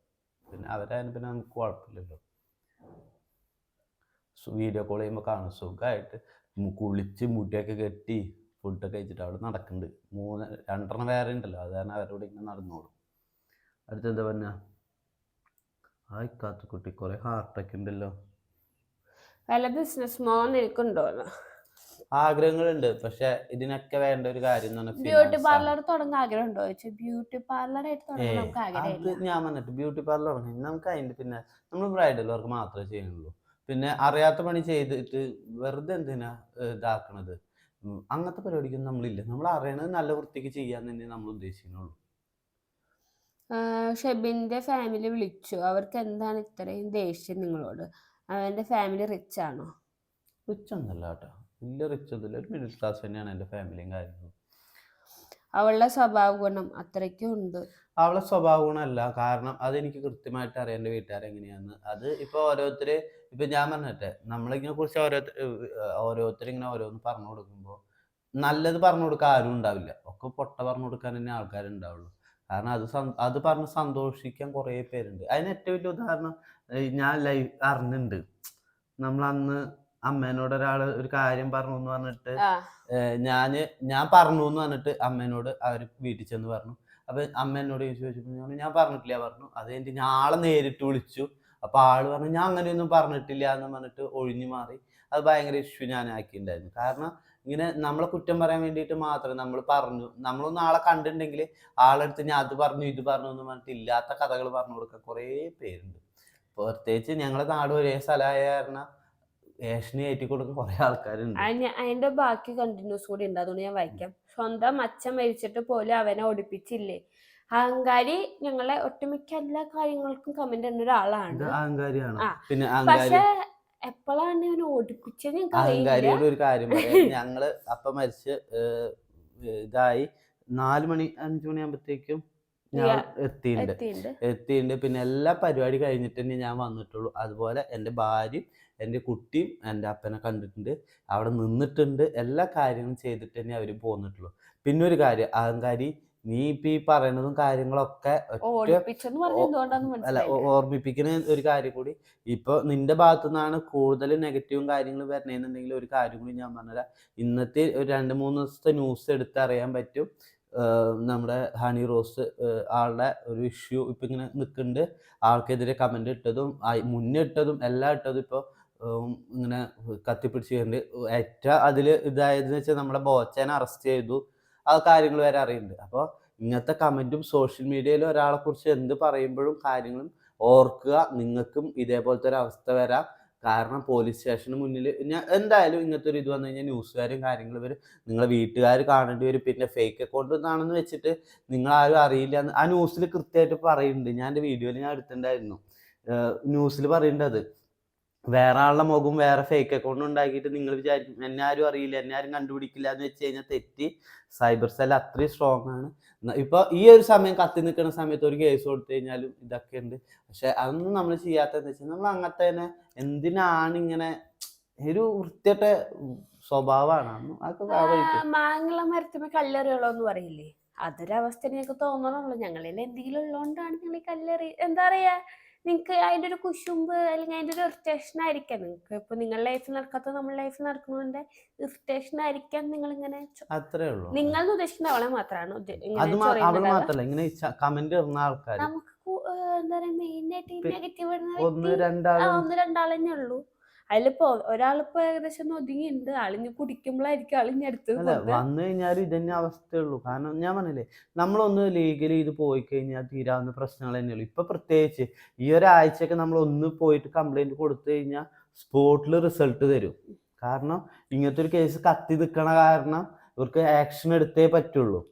A: പിന്നെ അവരായാലും പിന്നെ നമുക്ക് കുഴപ്പമില്ലല്ലോ. വീഡിയോ കോൾ ചെയ്യുമ്പോൾ കാണും സുഖമായിട്ട് കുളിച്ച് മുടിയൊക്കെ കെട്ടി ഫുഡൊക്കെ കഴിച്ചിട്ട് അവിടെ നടക്കുന്നുണ്ട്. 2 വേറെ ഉണ്ടല്ലോ, അത് കാരണം അവരോട് ഇങ്ങനെ നടന്നോളും. അടുത്തെന്താ പറഞ്ഞ? ഹായ് കാത്തുകുട്ടി, കുറെ ഹാർട്ടൊക്കെ ഉണ്ടല്ലോ.
B: വല്ല ബിസിനസ് മോൻ എനിക്കുണ്ടോ?
A: ആഗ്രഹങ്ങളുണ്ട്, പക്ഷെ ഇതിനൊക്കെ വേണ്ട ഒരു കാര്യം
B: ബ്യൂട്ടി പാർലർ തുടങ്ങാൻ ആഗ്രഹം ഉണ്ടോ? ബ്യൂട്ടി പാർലർ ആയിട്ട് തുടങ്ങാൻ നമുക്ക് ആഗ്രഹമില്ല.
A: ഞാൻ വന്നിട്ട് ബ്യൂട്ടി പാർലർ തുടങ്ങി നമുക്ക് അതിന്റെ പിന്നെ നമ്മൾ ബ്രൈഡൽ വർക്ക് മാത്രമേ ചെയ്യുന്നുള്ളൂ. പിന്നെ അറിയാത്ത പണി ചെയ്തിട്ട് വെറുതെ എന്തിനാ ഇതാക്കണത്? അങ്ങനത്തെ പരിപാടിക്കൊന്നും നമ്മളില്ല. നമ്മൾ അറിയണത് നല്ല വൃത്തിക്ക് ചെയ്യാൻ തന്നെ നമ്മൾ ഉദ്ദേശിക്കുന്നുള്ളൂ.
B: ഷെബിന്റെ ഫാമിലി വിളിച്ചു. അവർക്ക് എന്താണ് ഇത്രയും ദേഷ്യം നിങ്ങളോട്? അവന്റെ ഫാമിലി റിച്ച് ആണോ?
A: റിച്ച് ഒന്നല്ല കേട്ടോ, വലിയ റിച്ച് ഒന്നുമില്ല. ഒരു മിഡിൽ ക്ലാസ് തന്നെയാണ് എൻ്റെ ഫാമിലിയും കാര്യങ്ങളും.
B: അവളുടെ സ്വഭാവ ഗുണം അത്രയ്ക്കും ഉണ്ട്.
A: അവളെ സ്വഭാവ ഗുണമല്ല, കാരണം അതെനിക്ക് കൃത്യമായിട്ട് അറിയാം എൻ്റെ വീട്ടുകാരെങ്ങനെയാന്ന്. അത് ഇപ്പൊ ഓരോരുത്തര്, ഇപ്പൊ ഞാൻ പറഞ്ഞിട്ടെ, നമ്മളിതിനെ കുറിച്ച് ഓരോരുത്തരിങ്ങനെ ഓരോന്ന് പറഞ്ഞു കൊടുക്കുമ്പോൾ നല്ലത് പറഞ്ഞു കൊടുക്കാൻ ആരും ഉണ്ടാവില്ല. ഒക്കെ പൊട്ട പറഞ്ഞു കൊടുക്കാൻ തന്നെ ആൾക്കാരുണ്ടാവുള്ളൂ. കാരണം അത് പറഞ്ഞ് സന്തോഷിക്കാൻ കുറേ പേരുണ്ട്. അതിന് ഏറ്റവും വലിയ ഉദാഹരണം ഞാൻ അറിഞ്ഞിട്ടുണ്ട്. നമ്മളന്ന് അമ്മേനോട് ഒരാള് ഒരു കാര്യം പറഞ്ഞു എന്ന് പറഞ്ഞിട്ട് ഞാൻ പറഞ്ഞു എന്ന് പറഞ്ഞിട്ട് അമ്മേനോട് അവര് വീട്ടിൽ ചെന്ന് പറഞ്ഞു. അപ്പൊ അമ്മ എന്നോട് ചോദിച്ചപ്പോൾ ഞാൻ പറഞ്ഞിട്ടില്ല പറഞ്ഞു. അത് കഴിഞ്ഞിട്ട് ഞാൻ ആളെ നേരിട്ട് വിളിച്ചു. അപ്പൊ ആള് പറഞ്ഞു ഞാൻ അങ്ങനെയൊന്നും പറഞ്ഞിട്ടില്ല എന്ന് പറഞ്ഞിട്ട് ഒഴിഞ്ഞു മാറി. അത് ഭയങ്കര ഇഷ്യൂ ഞാൻ ആക്കിയിട്ടുണ്ടായിരുന്നു. കാരണം ഇങ്ങനെ നമ്മളെ കുറ്റം പറയാൻ വേണ്ടിയിട്ട് മാത്രം നമ്മൾ പറഞ്ഞു, നമ്മളൊന്നും ആളെ കണ്ടിട്ടുണ്ടെങ്കിൽ ആളെടുത്ത് ഞാൻ അത് പറഞ്ഞു ഇത് പറഞ്ഞു എന്ന് പറഞ്ഞിട്ട് ഇല്ലാത്ത കഥകൾ പറഞ്ഞു കൊടുക്കാൻ കുറേ പേരുണ്ട്. പ്രത്യേകിച്ച് ഞങ്ങളെ നാട് ഒരേ സ്ഥലമായ കാരണം ഏഷണി കയറ്റി കൊടുക്കുന്ന കുറെ ആൾക്കാരുണ്ട്.
B: അതിന്റെ ബാക്കി കണ്ടിന്യൂസ് കൂടി ഉണ്ട്, അതുകൊണ്ട് ഞാൻ വായിക്കാം. സ്വന്തം അച്ഛൻ മരിച്ചിട്ട് പോലും അവനെ ഓടിപ്പിച്ചില്ലേ. അഹങ്കാരി ഞങ്ങളെ ഒട്ടുമിക്ക എല്ലാ കാര്യങ്ങൾക്കും കമന്റ് ചെയ്യുന്ന ഒരാളാണ്.
A: അഹങ്കാരിയാണ്.
B: പിന്നെ പക്ഷെ എപ്പോഴാണ് അവനെ ഓടിപ്പിച്ചത്
A: അഹങ്കാരിയുടെ ഒരു കാര്യം പറയാം. ഞങ്ങള് അപ്പ മരിച്ച് ഇതായി 4 മണി 5 മണിയാകുമ്പോഴത്തേക്കും ഞാൻ എത്തിയിട്ടുണ്ട്. പിന്നെ എല്ലാ പരിപാടി കഴിഞ്ഞിട്ട് തന്നെ ഞാൻ വന്നിട്ടുള്ളൂ. അതുപോലെ എൻ്റെ ഭാര്യയും എൻ്റെ കുട്ടിയും എൻ്റെ അപ്പനെ കണ്ടിട്ടുണ്ട്, അവിടെ നിന്നിട്ടുണ്ട്, എല്ലാ കാര്യങ്ങളും ചെയ്തിട്ട് തന്നെ അവർ പോന്നിട്ടുള്ളൂ. പിന്നെ ഒരു കാര്യം, അഹങ്കാരി, നീ ഇപ്പൊ ഈ പറയുന്നതും കാര്യങ്ങളൊക്കെ ഓർമ്മിപ്പിക്കുന്ന ഒരു കാര്യം കൂടി, ഇപ്പൊ നിന്റെ ഭാഗത്തു നിന്നാണ് കൂടുതൽ നെഗറ്റീവും കാര്യങ്ങളും വരണമെന്നുണ്ടെങ്കിൽ ഒരു കാര്യം കൂടി ഞാൻ പറഞ്ഞുതരാം. ഇന്നത്തെ ഒരു 2-3 ദിവസത്തെ ന്യൂസ് എടുത്ത് അറിയാൻ പറ്റും. നമ്മുടെ ഹണി റോസ് ആളുടെ ഒരു ഇഷ്യൂ ഇപ്പൊ ഇങ്ങനെ നിൽക്കുന്നുണ്ട്. ആൾക്കെതിരെ കമന്റ് ഇട്ടതും മുന്നേ ഇട്ടതും എല്ലാം ഇട്ടതും ഇപ്പൊ ഇങ്ങനെ കത്തിപ്പിടിച്ചുകൊണ്ട് ഏറ്റവും അതിൽ ഇതായതെന്ന് വെച്ചാൽ നമ്മുടെ ബോച്ചേനെ അറസ്റ്റ് ചെയ്തു. ആ കാര്യങ്ങൾ വരെ അറിയുന്നുണ്ട്. അപ്പോൾ ഇങ്ങനത്തെ കമന്റും സോഷ്യൽ മീഡിയയിൽ ഒരാളെ കുറിച്ച് എന്ത് പറയുമ്പോഴും കാര്യങ്ങളും ഓർക്കുക. നിങ്ങൾക്കും ഇതേപോലത്തെ ഒരു അവസ്ഥ വരാം. കാരണം പോലീസ് സ്റ്റേഷന് മുന്നിൽ എന്തായാലും ഇങ്ങനത്തെ ഒരു ഇത് വന്നു കഴിഞ്ഞാൽ ന്യൂസുകാരും കാര്യങ്ങളും വരും, നിങ്ങളെ വീട്ടുകാർ കാണേണ്ടി വരും. പിന്നെ ഫേക്ക് അക്കൗണ്ട് എന്നാണെന്ന് വെച്ചിട്ട് നിങ്ങളാരും അറിയില്ല എന്ന് ആ ന്യൂസിൽ കൃത്യമായിട്ട് പറയുന്നുണ്ട്. ഞാൻ എൻ്റെ വീഡിയോയിൽ ഞാൻ എടുത്തിട്ടുണ്ടായിരുന്നു. ന്യൂസിൽ പറയുന്നുണ്ട്, അത് വേറെ ആളുടെ മുഖം വേറെ ഫേക്ക് അക്കൗണ്ട് ഉണ്ടാക്കിയിട്ട് നിങ്ങൾ വിചാരിക്കും എന്നെ ആരും അറിയില്ല, എന്നെ ആരും കണ്ടുപിടിക്കില്ല എന്ന് വെച്ച് കഴിഞ്ഞാൽ തെറ്റി. സൈബർ സെൽ അത്രയും സ്ട്രോങ് ആണ്. ഇപ്പൊ ഈ ഒരു സമയം കത്തി നിൽക്കുന്ന സമയത്ത് ഒരു കേസ് കൊടുത്തു കഴിഞ്ഞാലും ഇതൊക്കെ ഉണ്ട്. പക്ഷെ അതൊന്നും നമ്മൾ ചെയ്യാത്തതെന്ന് വെച്ചാൽ നമ്മൾ അങ്ങനത്തെ തന്നെ എന്തിനാണ് ഇങ്ങനെ ഒരു വൃത്തിയായിട്ട സ്വഭാവമാണ്.
B: മാങ്ങ മരത്തുമ്പോ കല്ലെറിയുള്ളൂ എന്ന് പറയില്ലേ, അതൊരവസ്ഥ ഞങ്ങൾക്ക് തോന്നണുള്ളൂ. ഞങ്ങളിൽ എന്തെങ്കിലും ഉള്ളതുകൊണ്ടാണ് ഞങ്ങൾ ഈ കല്ലെറി, എന്താ പറയാ, നിങ്ങൾക്ക് അതിൻ്റെ ഒരു കുശുമ്പ് അല്ലെങ്കിൽ അതിൻ്റെ ഒരു ഇറിറ്റേഷൻ ആയിരിക്കാം. നിങ്ങൾക്ക് ഇപ്പൊ നിങ്ങളുടെ ലൈഫിൽ നടക്കാത്ത നമ്മുടെ ലൈഫിൽ നടക്കുന്നതിന്റെ ഇറിറ്റേഷൻ ആയിരിക്കാം നിങ്ങളിങ്ങനെ.
A: അത്രേ ഉള്ളൂ.
B: നിങ്ങൾ ഉദ്ദേശിക്കുന്ന അവളെ മാത്രമാണ് നമുക്ക് എന്താ പറയാ, മെയിൻ ആയിട്ട് നെഗറ്റീവ് ഒന്ന് രണ്ടാളെന്നെ ഉള്ളൂ. അതിലിപ്പോ ഒരാളിപ്പോ ഏകദേശം ഒതുങ്ങിയുണ്ട്. ആളിഞ്ഞ് കുടിക്കുമ്പോഴായിരിക്കും ആളിഞ്ഞടുത്ത്
A: വന്നു കഴിഞ്ഞാലും ഇതന്നെ അവസ്ഥയുള്ളൂ. കാരണം ഞാൻ പറഞ്ഞില്ലേ, നമ്മളൊന്ന് ലീഗലി ഇത് പോയി കഴിഞ്ഞാൽ തീരാവുന്ന പ്രശ്നങ്ങൾ തന്നെയുള്ളൂ. ഇപ്പൊ പ്രത്യേകിച്ച് ഈ ഒരാഴ്ചയൊക്കെ നമ്മൾ ഒന്ന് പോയിട്ട് കംപ്ലൈന്റ് കൊടുത്തു കഴിഞ്ഞാൽ സ്പോട്ടിൽ റിസൾട്ട് തരും. കാരണം ഇങ്ങനത്തെ ഒരു കേസ് കത്തി നിൽക്കണ കാരണം ഇവർക്ക് ആക്ഷൻ എടുത്തേ പറ്റുള്ളൂ.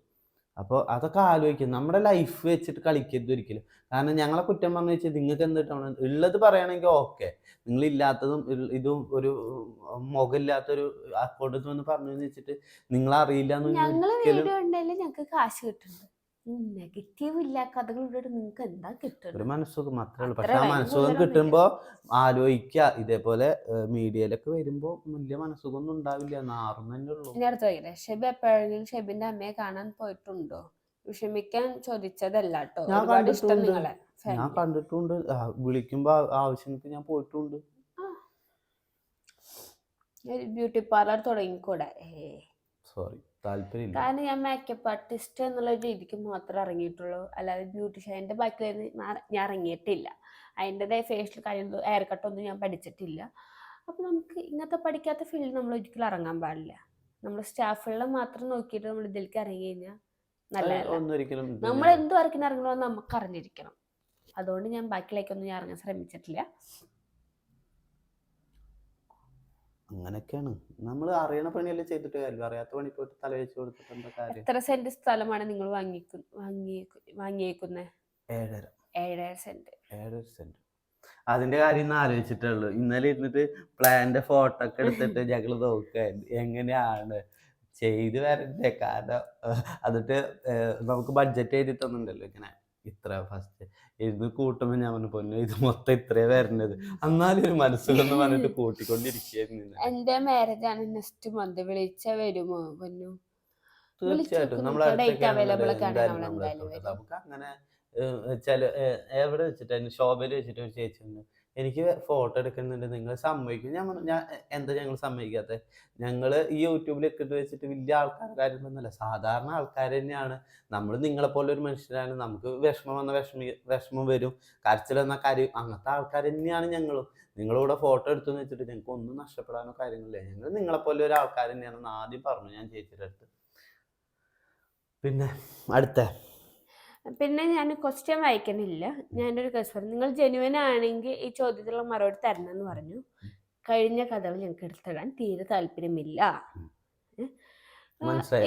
A: അപ്പോൾ അതൊക്കെ ആലോചിക്കും. നമ്മുടെ ലൈഫ് വെച്ചിട്ട് കളിക്കരുത് ഒരിക്കലും. കാരണം ഞങ്ങളെ കുറ്റം പറഞ്ഞു വെച്ചാൽ നിങ്ങൾക്ക് എന്തിട്ടാണ് ഉള്ളത് പറയുകയാണെങ്കിൽ ഓക്കെ, നിങ്ങളില്ലാത്തതും ഇതും ഒരു മുഖമില്ലാത്തൊരു അക്കൗണ്ടിൽ വന്ന് പറഞ്ഞു വെച്ചിട്ട് നിങ്ങൾ അറിയില്ല
B: ഞങ്ങൾക്ക് കാശ് കിട്ടുന്നുണ്ട്. നെഗറ്റീവ് ഇല്ല കഥകളിലൂടെ നിങ്ങൾക്ക് എന്താ കിട്ടുന്നത്?
A: ഒരു മനസ്സുഖം മാത്രമേ ഉള്ളൂ. പക്ഷെ ആ മനസ്സുഖം കിട്ടുമ്പോ ആലോചിക്കുക, ഇതേപോലെ മീഡിയയിലൊക്കെ വരുമ്പോ വലിയ മനസ്സുഖം ഒന്നും ഉണ്ടാവില്ല, നാറും തന്നെ ഉള്ളൂ.
B: ഇനി അടുത്ത ചോദിക്കട്ടെ, ഷെബി എപ്പോഴെങ്കിലും ഷെബിന്റെ അമ്മയെ കാണാൻ പോയിട്ടുണ്ടോ? വിഷമിക്കാൻ ചോദിച്ചതല്ല കേട്ടോ.
A: ഞാൻ കണ്ടിട്ടുണ്ട്, വിളിക്കുമ്പോ ആവശ്യങ്ങൾക്ക് ഞാൻ പോയിട്ടുണ്ട്.
B: Beauty parlour തുടങ്ങിക്കൂടെ?
A: സോറി, താല്പര്യമില്ല.
B: കാരണം ഞാൻ മേക്കപ്പ് ആർട്ടിസ്റ്റ് എന്നുള്ള രീതിക്ക് മാത്രമേ ഇറങ്ങിയിട്ടുള്ളൂ, അല്ലാതെ ബ്യൂട്ടീഷ്യൻ്റെ ബാക്കിൽ ഞാൻ ഇറങ്ങിയിട്ടില്ല. അതിൻ്റെതായ ഫേഷ്യൽ കാര്യം ഹെയർ കട്ടൊന്നും ഞാൻ പഠിച്ചിട്ടില്ല. അപ്പോൾ നമുക്ക് ഇങ്ങനത്തെ പഠിക്കാത്ത ഫീൽഡിൽ നമ്മൾ ഒരിക്കലും ഇറങ്ങാൻ പാടില്ല. നമ്മൾ സ്റ്റാഫുകളെ മാത്രം നോക്കിയിട്ട് നമ്മൾ ഇതിലേക്ക് ഇറങ്ങി കഴിഞ്ഞാൽ നല്ലതല്ല. നമ്മൾ എന്ത് വർക്കിന് ഇറങ്ങണമെന്ന് നമുക്ക് അറിഞ്ഞിരിക്കണം. അതുകൊണ്ട് ഞാൻ ബാക്കിലേക്കൊന്നും ഞാൻ ഇറങ്ങാൻ ശ്രമിച്ചിട്ടില്ല.
A: അങ്ങനെയൊക്കെയാണ്. നമ്മൾ അറിയണ പണിയല്ലേ ചെയ്തിട്ട് കാര്യമില്ല, അറിയാത്ത പണി പോയിട്ട് തല വെച്ച് കൊടുത്തിട്ട് എന്താ കാര്യം?
B: എത്ര സെന്റ് സ്ഥലമാണ് നിങ്ങൾ വാങ്ങിയേക്കുന്നത്? 7.5
A: സെന്റ്. അതിന്റെ കാര്യം ഇന്ന് ആലോചിച്ചിട്ടുള്ളൂ. ഇന്നലെ ഇരുന്നിട്ട് പ്ലാന്റെ ഫോട്ടോ ഒക്കെ എടുത്തിട്ട് ഞങ്ങൾ നോക്കുക എങ്ങനെയാണ് ചെയ്ത് വരണ്ടേ, കാരണം എന്നിട്ട് നമുക്ക് ബഡ്ജറ്റ് എഴുതി തന്നിട്ടുണ്ടല്ലോ ഇങ്ങനെ ഇത്ര ഫസ്റ്റ് ഇത് കൂട്ടുമ്പോൾ ഞാൻ പറഞ്ഞു പൊന്നു ഇത് മൊത്തം ഇത്രേ വരണത്, എന്നാലും ഒരു മനസ്സിലെന്ന് പറഞ്ഞിട്ട് കൂട്ടിക്കൊണ്ടിരിക്കുന്നു.
B: എന്റെ മാരേജ് ആണ് നെക്സ്റ്റ് മന്ത്, വിളിച്ച വരുമോ പൊന്നു?
A: തീർച്ചയായിട്ടും നമ്മൾ
B: ഡേറ്റ് അവൈലബിൾ ഒക്കെ ആണ്,
A: എന്തായാലും
B: നമ്മൾ
A: നമ്മൾ
B: എന്തായാലും വരും.
A: നമുക്ക് അങ്ങനെ ചില എവിടെ വെച്ചിട്ട് ശോഭയിൽ വെച്ചിട്ട് ഒരു ചേച്ചിയുണ്ട്, എനിക്ക് ഫോട്ടോ എടുക്കുന്നുണ്ട്, നിങ്ങൾ സമ്മതിക്കും? ഞാൻ എന്താ ഞങ്ങൾ സമ്മതിക്കാത്ത? ഞങ്ങൾ ഈ യൂട്യൂബിൽ ഇട്ടിട്ട് വെച്ചിട്ട് വലിയ ആൾക്കാരുടെ കാര്യമൊന്നുമല്ല, സാധാരണ ആൾക്കാർ തന്നെയാണ് നമ്മൾ. നിങ്ങളെപ്പോലെ ഒരു മനുഷ്യരാണ്, നമുക്ക് വിഷമം വന്ന വിഷമം വരും, കരച്ചിൽ വന്ന കാര്യം, അങ്ങനത്തെ ആൾക്കാർ തന്നെയാണ് ഞങ്ങളും. നിങ്ങളിവിടെ ഫോട്ടോ എടുത്തെന്ന് വെച്ചിട്ട് ഞങ്ങൾക്ക് ഒന്നും നഷ്ടപ്പെടാനോ കാര്യങ്ങളില്ല, ഞങ്ങൾ നിങ്ങളെപ്പോലെ ഒരു ആൾക്കാർ തന്നെയാണെന്ന് ആദ്യം പറഞ്ഞു ഞാൻ ചേച്ചിയുടെ അടുത്ത്. പിന്നെ
B: പിന്നെ ഞാൻ ക്വസ്റ്റ്യൻ വായിക്കണില്ല, ഞാനൊരു കേസ് പറഞ്ഞു. നിങ്ങൾ ജെന്യുവൻ ആണെങ്കിൽ ഈ ചോദ്യത്തിലുള്ള മറുപടി തരണമെന്ന് പറഞ്ഞു. കഴിഞ്ഞ കഥകൾ ഞങ്ങൾക്ക് എടുത്തിടാൻ തീരെ താല്പര്യമില്ല.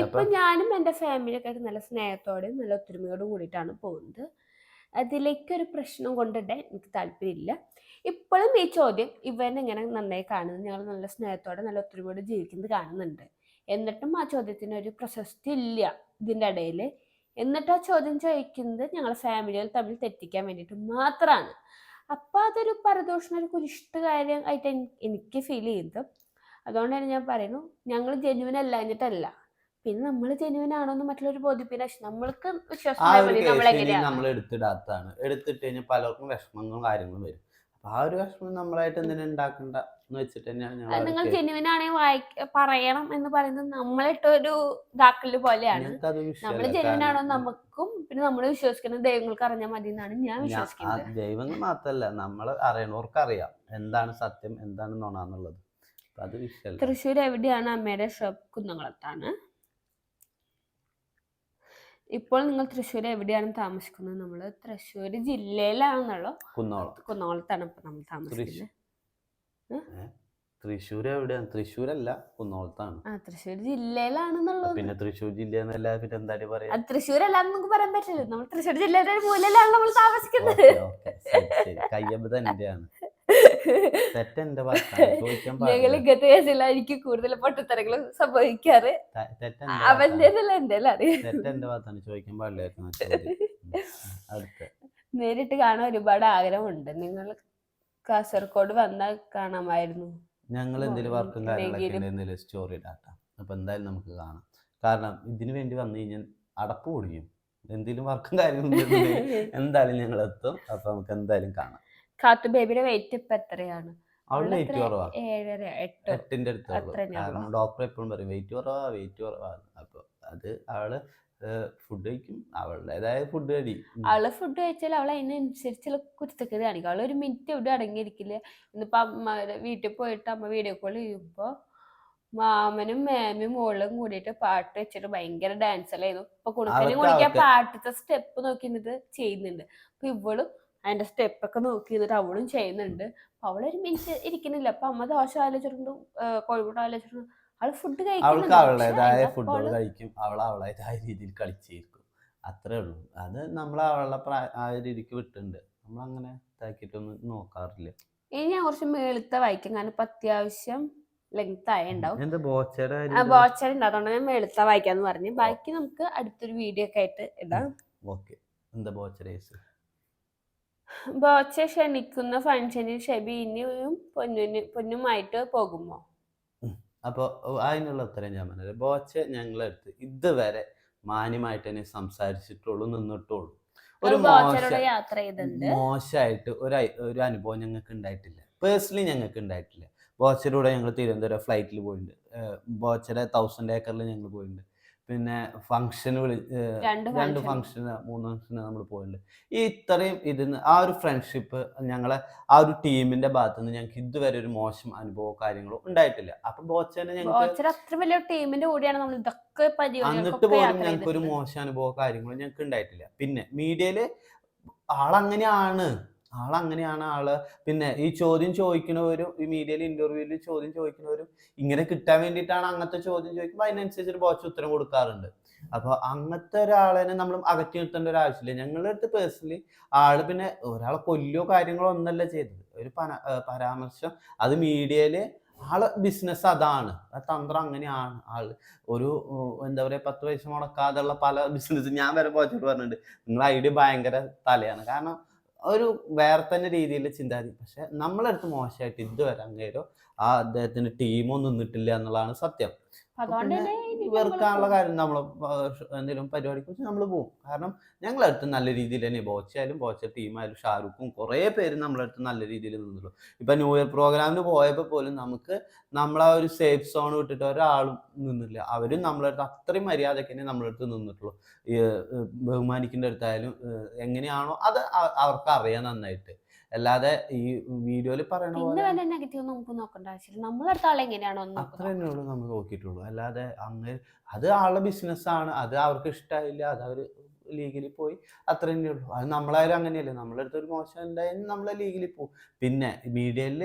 B: ഇപ്പൊ ഞാനും എൻ്റെ ഫാമിലിയൊക്കെ ആയിട്ട് നല്ല സ്നേഹത്തോടെയും നല്ല ഒത്തൊരുമയോടും കൂടിയിട്ടാണ് പോകുന്നത്. അതിലേക്കൊരു പ്രശ്നം കൊണ്ടിട്ട് എനിക്ക് താല്പര്യമില്ല. ഇപ്പോഴും ഈ ചോദ്യം ഇവനെങ്ങനെ നന്നായി കാണുന്നത്, ഞങ്ങൾ നല്ല സ്നേഹത്തോടെ നല്ല ഒത്തൊരുമയോടെ ജീവിക്കുന്നത് കാണുന്നുണ്ട്. എന്നിട്ടും ആ ചോദ്യത്തിന് ഒരു പ്രശസ്തി ഇല്ല ഇതിൻ്റെ ഇടയിൽ. എന്നിട്ട് ആ ചോദ്യം ചോദിക്കുന്നത് ഞങ്ങൾ ഫാമിലികൾ തമ്മിൽ തെറ്റിക്കാൻ വേണ്ടിയിട്ട് മാത്രമാണ്. അപ്പം അതൊരു പരദൂഷണം, ഒരു കുരിഷ്ട കാര്യം ആയിട്ട് എനിക്ക് ഫീൽ ചെയ്യുന്നത്. അതുകൊണ്ടാണ് ഞാൻ പറയുന്നു, ഞങ്ങൾ ജെന്യുവൻ അല്ലാഞ്ഞിട്ടല്ല, പിന്നെ നമ്മൾ ജെന്യുവൻ ആണോ എന്ന് മറ്റുള്ളവർ ബോധിപ്പിക്കാൻ നമ്മൾക്ക് വിശ്വാസം
A: നമ്മൾ എടുത്തിടാത്തതാണ്. എടുത്തിട്ട് കഴിഞ്ഞാൽ പലർക്കും വിഷമങ്ങളും കാര്യങ്ങളും വരും. അപ്പൊ ആ ഒരു വിഷമം നമ്മളായിട്ട് എന്തിനാ ഉണ്ടാക്കണ്ട എന്ന് വെച്ചിട്ട് തന്നെയാണ്
B: നിങ്ങൾ ജെന്യുവൻ ആണെങ്കിൽ പറയണം എന്ന് പറയുന്നത് നമ്മളിട്ടൊരു ഇതാക്കല് പോലെയാണ്. നമ്മൾ ജെന്യുവൻ ആണോ നമുക്കും പിന്നെ നമ്മൾ വിശ്വസിക്കുന്ന ദൈവങ്ങൾക്ക് അറിഞ്ഞാൽ മതി എന്നാണ് ഞാൻ വിശ്വസിക്കുന്നത്.
A: ദൈവങ്ങൾ മാത്രല്ല, നമ്മൾ അറിയണവർക്ക് അറിയാം എന്താണ് സത്യം എന്താണ് നുണാന്നുള്ളത്. അത് വിഷയം.
B: തൃശ്ശൂർ എവിടെയാണ് അമ്മയുടെ ഷോപ്പ്? കുന്നംകുളത്താണ്. ഇപ്പോൾ നിങ്ങൾ തൃശ്ശൂർ എവിടെയാണ് താമസിക്കുന്നത്? നമ്മൾ തൃശ്ശൂർ ജില്ലയിലാണെന്നുള്ളൂ, കുന്നംകുളത്താണ് ഇപ്പൊ നമ്മൾ താമസിക്കുന്നത്.
A: തൃശ്ശൂർ എവിടെയാണ്? തൃശ്ശൂരല്ല, കുന്നംകുളത്താണ്.
B: തൃശ്ശൂർ ജില്ലയിലാണെന്നുള്ളത്.
A: പിന്നെ തൃശ്ശൂർ ജില്ലയെന്നല്ല പിന്നെ എന്താ പറയാ?
B: തൃശ്ശൂരല്ലാന്ന് നമുക്ക് പറയാൻ പറ്റില്ല, നമ്മൾ തൃശ്ശൂർ ജില്ലയുടെ ഒരു മൂലയിലാണ് നമ്മൾ താമസിക്കുന്നത്.
A: കയ്യബ് തന്നെയാണ്. തെറ്റെന്റെ
B: ഞങ്ങൾ ഇങ്ങനത്തെ കേസിലായിരിക്കും കൂടുതൽ പൊട്ടത്തരങ്ങൾ സംഭവിക്കാറ്. അവന്റേതല്ല എന്റെല്ലാം അറിയാം.
A: തെറ്റെന്റെ ഭാഗത്താണ്, ചോദിക്കാൻ പാടില്ലായിരുന്നു.
B: നേരിട്ട് കാണാൻ ഒരുപാട് ആഗ്രഹമുണ്ട്. നിങ്ങൾ കാസർഗോഡ് വന്നാൽ കാണാമായിരുന്നു.
A: ഞങ്ങൾ എന്തെങ്കിലും വർക്കും കാര്യങ്ങളൊക്കെ എന്തെങ്കിലും സ്റ്റോറി ഇടാട്ടോ. അപ്പൊ എന്തായാലും നമുക്ക് കാണാം. കാരണം ഇതിനു വേണ്ടി വന്നു കഴിഞ്ഞാൽ അടപ്പ് പൊടിയും. എന്തെങ്കിലും വർക്കും കാര്യങ്ങളും എന്തായാലും ഞങ്ങൾ എത്തും. അപ്പൊ നമുക്ക് എന്തായാലും കാണാം.
B: കാത്തു ബേബിയുടെ വെയിറ്റ് ഇപ്പൊ എത്രയാണ്?
A: അവള് വെയിറ്റ് കുറവാ,
B: 7
A: 8ന്റെ അടുത്തുള്ളൂ. കാരണം ഡോക്ടർ എപ്പോഴും പറയും വെയിറ്റ് കുറവാ. അപ്പൊ അത് അവള് ഫുഡ് കഴിക്കും, അവളുടേതായ ഫുഡ് കഴി.
B: അവള് ഫുഡ് കഴിച്ചാൽ അവൾ അതിനനുസരിച്ചുള്ള കുരുത്തക്കേട് കാണിക്കും. അവൾ ഒരു മിനിറ്റ് എവിടെ അടങ്ങിയിരിക്കില്ല. ഇന്നിപ്പോ അമ്മ വീട്ടിൽ പോയിട്ട് അമ്മ വീഡിയോ കോൾ ചെയ്യുമ്പോ മാമനും മേമയും മോളും കൂടിയിട്ട് പാട്ട് വെച്ചിട്ട് ഭയങ്കര ഡാൻസലായിരുന്നു. ഇപ്പൊ കുണുക്കനും കൂടിക്ക് ആ പാട്ടത്തെ സ്റ്റെപ്പ് നോക്കിയിട്ട് ചെയ്യുന്നുണ്ട്. അപ്പൊ ഇവളും അതിന്റെ സ്റ്റെപ്പൊക്കെ നോക്കി നിന്നിട്ട് അവളും ചെയ്യുന്നുണ്ട്. അപ്പൊ അവളൊരു മിനിറ്റ് ഇരിക്കുന്നില്ല. അപ്പൊ അമ്മ ദോശ ആലോചിച്ചിട്ടുണ്ട്, കോഴിക്കോട് ആലോചിച്ചിട്ടുണ്ട്. അവള് ഫുഡ്
A: അവൾക്ക് അവളുടേതായ ഫുഡുകൾ കഴിക്കും, അവളേതായ രീതിയിൽ കളിച്ചിരിക്കും, അത്രേ ഉള്ളൂ. അത് നമ്മൾ അവളുടെ ആ രീതിക്ക് വിട്ടുണ്ട്, നമ്മളങ്ങനെ ഇതാക്കിയിട്ടൊന്നും നോക്കാറില്ല.
B: ഇനി ഞാൻ കുറച്ച് മേളത്തെ വായിക്കും, കാരണം ഇപ്പൊ അത്യാവശ്യം ലെങ്ത് ആയിണ്ടാവും.
A: ബോച്ചർ
B: ഉണ്ട്, അതുകൊണ്ട് ഞാൻ മേളത്തെ വായിക്കാന്ന് പറഞ്ഞു. ബാക്കി നമുക്ക് അടുത്തൊരു വീഡിയോ ഒക്കെ ആയിട്ട് ഇടാം.
A: എന്താ
B: ബോച്ച ക്ഷണിക്കുന്ന ഫംഗ്ഷനിൽ ഷെബി ഇനിയും പൊന്നുമായിട്ട് പോകുമോ?
A: അപ്പൊ അതിനുള്ള ഉത്തരം ഞാൻ പറഞ്ഞത്, ബോച്ച ഞങ്ങളടുത്ത് ഇതുവരെ മാന്യമായിട്ട് തന്നെ സംസാരിച്ചിട്ടുള്ളൂ, നിന്നിട്ടുള്ളൂ. ഒരു മോശമായിട്ട് ഒരു അനുഭവം ഞങ്ങൾക്ക് ഉണ്ടായിട്ടില്ല, പേഴ്സണലി ഞങ്ങൾക്ക് ഉണ്ടായിട്ടില്ല. ബോച്ചയുടെ ഞങ്ങൾ തിരുവനന്തപുരം ഫ്ലൈറ്റിൽ പോയിട്ടുണ്ട്, ബോച്ചയുടെ 1000 ഏക്കറിൽ ഞങ്ങൾ പോയിട്ടുണ്ട്, പിന്നെ ഫംഗ്ഷന് 2 ഫംഗ്ഷന് 3 ഫംഗ്ഷന് നമ്മൾ പോയിട്ടുണ്ട്. ഈ ഇത്രയും ഇതിന് ആ ഒരു ഫ്രണ്ട്ഷിപ്പ് ഞങ്ങളെ ആ ഒരു ടീമിന്റെ ഭാഗത്തു നിന്ന് ഞങ്ങൾക്ക് ഇതുവരെ ഒരു മോശം അനുഭവമോ കാര്യങ്ങളോ ഉണ്ടായിട്ടില്ല. അപ്പൊ ബോച്ചനെ എന്നിട്ട് പോലും ഞങ്ങൾക്ക് ഒരു മോശം അനുഭവമോ കാര്യങ്ങളോ ഞങ്ങൾക്ക് ഉണ്ടായിട്ടില്ല. പിന്നെ മീഡിയയില് ആളങ്ങനെയാണ് ആള്. പിന്നെ ഈ ചോദ്യം ചോദിക്കുന്നവരും ഈ മീഡിയയിൽ ഇന്റർവ്യൂവിൽ ചോദ്യം ചോദിക്കുന്നവരും ഇങ്ങനെ കിട്ടാൻ വേണ്ടിയിട്ടാണ് അങ്ങനത്തെ ചോദ്യം ചോദിക്കുമ്പോൾ അതിനനുസരിച്ച് ബോച്ച ഉത്തരം കൊടുക്കാറുണ്ട്. അപ്പൊ അങ്ങനത്തെ ഒരാളെ നമ്മൾ അകറ്റി നിർത്തേണ്ട ഒരു ആവശ്യമില്ല. ഞങ്ങളുടെ അടുത്ത് പേഴ്സണലി ആള് പിന്നെ ഒരാളെ കൊല്ലോ കാര്യങ്ങളോ ഒന്നല്ല ചെയ്തത്, ഒരു പരാമർശം അത് മീഡിയയില് ആളെ ബിസിനസ് അതാണ്, ആ തന്ത്രം അങ്ങനെയാണ്. ആള് ഒരു എന്താ പറയാ 10 പൈസ മുടക്കാതെയുള്ള പല ബിസിനസ് ഞാൻ വരെ പോയിട്ട് പറഞ്ഞിട്ടുണ്ട്, നിങ്ങളെ ഐഡിയ ഭയങ്കര തലയാണ്. കാരണം ഒരു വേറെ തന്നെ രീതിയിലുള്ള ചിന്താഗതി. പക്ഷെ നമ്മളടുത്ത് മോശമായിട്ട് ഇതുവരെ അങ്ങേരോ ആ അദ്ദേഹത്തിന്റെ ടീമോ നിന്നിട്ടില്ല എന്നുള്ളതാണ് സത്യം.
B: അതുകൊണ്ട്
A: പിന്നെ
B: തന്നെ ഇനി
A: വെറുക്കാനുള്ള കാര്യം നമ്മൾ എന്തെങ്കിലും പരിപാടിക്ക് വെച്ച് നമ്മൾ പോകും. കാരണം ഞങ്ങളടുത്ത് നല്ല രീതിയിൽ തന്നെ ബോച്ചയായാലും ബോച്ച ടീമായാലും ഷാരൂഖും കുറേ പേര് നമ്മളടുത്ത് നല്ല രീതിയിൽ നിന്നുള്ളൂ. ഇപ്പൊ ന്യൂ ഇയർ പ്രോഗ്രാമിന് പോയപ്പോൾ പോലും നമുക്ക് നമ്മളാ ഒരു സേഫ് സോൺ വിട്ടിട്ട് ഒരാളും നിന്നില്ല. അവരും നമ്മളടുത്ത് അത്രയും മര്യാദയ്ക്ക് തന്നെ നമ്മളടുത്ത് നിന്നിട്ടുള്ളൂ. ഈ ബഹുമാനിക്കേണ്ട അടുത്തായാലും എങ്ങനെയാണോ അത് അവർക്ക് അറിയാം നന്നായിട്ട്. അല്ലാതെ ഈ വീഡിയോയിൽ പറയണ
B: പിന്നെ
A: പോലെ
B: വല്ല നെഗറ്റീവ് നമുക്ക് നോക്കേണ്ട ആവശ്യമില്ല. നമ്മളടുത്ത ആളെ എങ്ങനെയാണോ
A: അത്ര
B: നോക്കുന്നത്.
A: തന്നെ ഉള്ളൂ നമ്മൾ നോക്കിയിട്ടുള്ളൂ. അല്ലാതെ അത് ആളുടെ ബിസിനസ്സാണ്, അത് അവർക്ക് ഇഷ്ടമായില്ല, അത് അവർ ലീഗലി പോയി, അത്ര തന്നെ ഉള്ളൂ. അത് നമ്മളായാലും അങ്ങനെയല്ലേ, നമ്മളെ അടുത്ത് ഒരു മോശം ഉണ്ടായാലും നമ്മൾ ലീഗലി പോകും. പിന്നെ മീഡിയയിൽ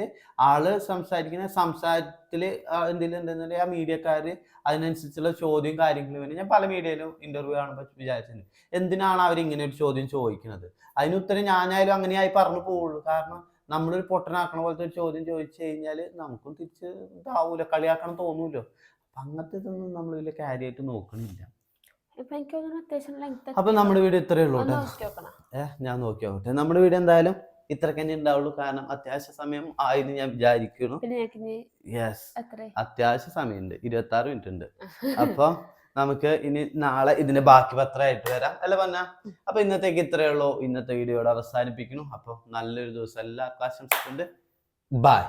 A: ആള് സംസാരിക്കുന്ന സംസാരത്തിൽ എന്തെങ്കിലും ഉണ്ടെന്നുണ്ടെങ്കിൽ ആ മീഡിയക്കാർ അതിനനുസരിച്ചുള്ള ചോദ്യം കാര്യങ്ങളും വേണ്ടി ഞാൻ പല മീഡിയയിലും ഇന്റർവ്യൂ കാണുമ്പോൾ വിചാരിച്ചിട്ടുണ്ട്, എന്തിനാണ് അവർ ഇങ്ങനെ ഒരു ചോദ്യം ചോദിക്കുന്നത്. അതിന് ഉത്തരം ഞാനായാലും അങ്ങനെയായി പറഞ്ഞു പോവുള്ളൂ. കാരണം നമ്മളൊരു പൊട്ടനാക്കണ പോലത്തെ ഒരു ചോദ്യം ചോദിച്ചു കഴിഞ്ഞാൽ നമുക്കും തിരിച്ച് ഇതാവൂല, കളിയാക്കണം തോന്നൂല്ലോ. അങ്ങനത്തെ ഇതൊന്നും നമ്മൾ വലിയ കാര്യമായിട്ട് നോക്കണില്ല.
B: ഇപ്പൊ എനിക്ക് തോന്നുന്നു അത്യാവശ്യം ലെങ്ത്
A: അപ്പൊ നമ്മുടെ വീഡിയോ ഇത്രയേ ഉള്ളൂ
B: ഒന്ന്
A: കേട്ടോ.
B: നോക്കി നോക്കണം.
A: ഞാൻ നോക്കി നോക്കട്ടെ. നമ്മുടെ വീഡിയോ എന്തായാലും ഇത്രയ്ക്ക് തന്നെ ഉണ്ടാവുള്ളൂ. കാരണം അത്യാവശ്യ സമയം ആയിരുന്നു ഞാൻ വിചാരിക്കുന്നു.
B: പിന്നെ എനിക്ക്
A: യെസ്,
B: എത്ര
A: അത്യാവശ്യ സമയമുണ്ട്, 26 മിനിറ്റ് ഉണ്ട്. അപ്പൊ നമുക്ക് ഇനി നാളെ ഇതിന്റെ ബാക്കി പത്രമായിട്ട് വരാം അല്ല പറഞ്ഞ. അപ്പൊ ഇന്നത്തേക്ക് ഇത്രയേ ഉള്ളൂ. ഇന്നത്തെ വീഡിയോയുടെ അവസാനിപ്പിക്കുന്നു. അപ്പൊ നല്ലൊരു ദിവസം എല്ലാവർക്കും ആശംസിക്കുന്നുണ്ട്. ബൈ.